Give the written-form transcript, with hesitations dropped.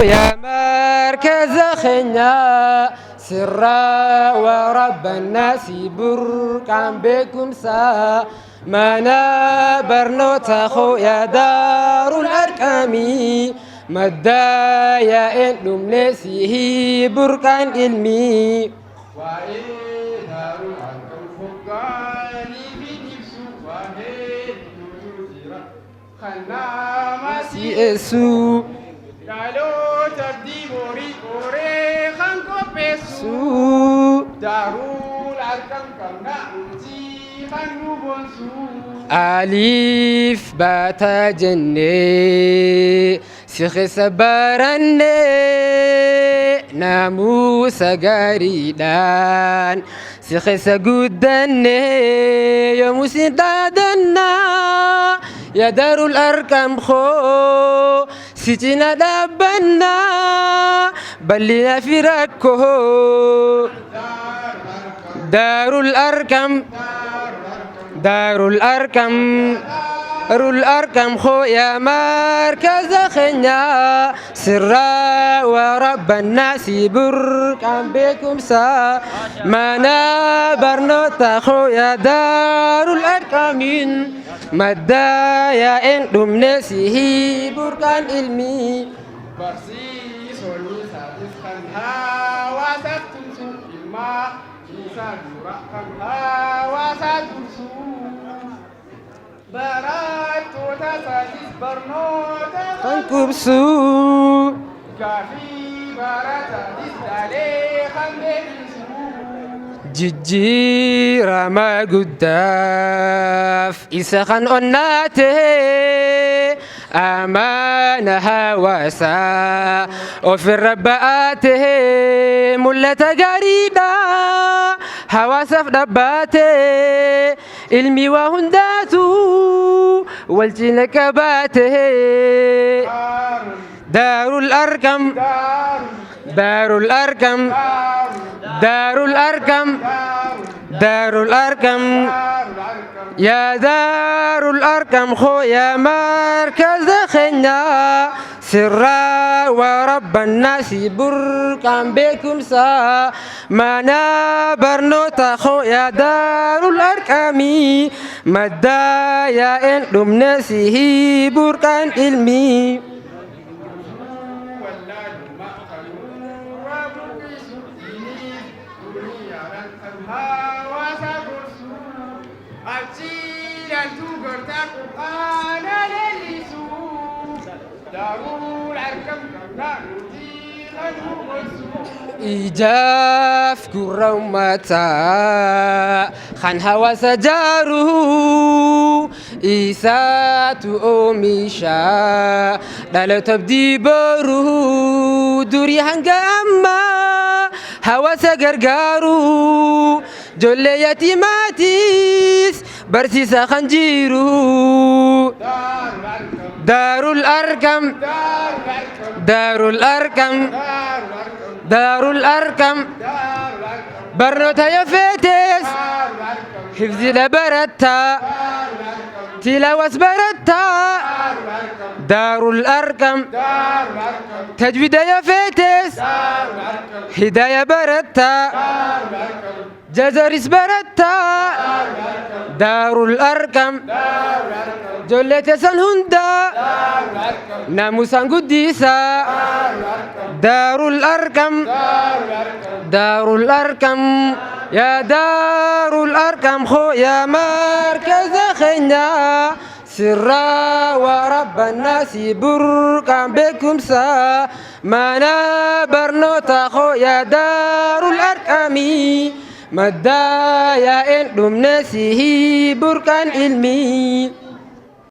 يا مركز خنيا سرا ورب الناس بركان بكم سا منا برنوت يا دار الأرقام مدايا إنهم نسيه بركان علمي وإن دار الأرقام فقاني بنفسه وهي تجرى خلنا مسيء يسوع قالوا تبدي موري خانكو بسو دارو الأرقام كمنا أمتي خانو بنسو أليف باتا جنة سيخ سبارنة ناموس غريدان سيخ سجودنة يوم سيدادنا يا دار الأرقام خو سيتنا دبنا بلنا في ركو دار الأرقام دار الأرقام خو يا مركز خنيا سرا ورب الناس بركان بكم سا منا برنوت خو يا دار الأرقام مدايا إنهم نسيه بركان علمي برسي سولي سادس خنها واسفتم سوء الماء إيسا جورا خنها واسفتم سوء برات توتا سادس برنوتا خنكبسو كافي برات سادس دالي خنبين جيجيرما قداف إسخن أناته أمانها وسا وفي الرباته ملة قريبا هواسف دباته علمي وهنداتو والجنكباته دار الأرقام دار الأرقام دار الأرقام دار الأرقام يا دار الأرقام خو يا مركز خنيا سرا ورب الناس بركان بكم سا منا برنوت خو يا دار الأرقام مدايا إنهم نسيه بركان علمي إيجاف كرمتا خان هوا سجاره إيسات أميشا دالو تبدي بره دوري هنگا أما هوا سجرجارو جل يتيماتيس برسيسا خنجيرو دار الأرقام دار الأرقام دار الأرقام برنوتا يا فيتس حفظ لبرتا تلاوة برتا دار الأرقام تجويد يا فيتس هداية برتا جزرس برتا دار الأرقام جلت سنهندا ناموسان قديسا دار الأرقام دار الأرقام يا دار الأرقام خو يا مركز خنيا سرا ورب الناس بركان بكم سا منا برنوت خو يا دار الأرقام مدايا إنهم نسيه بركان علمي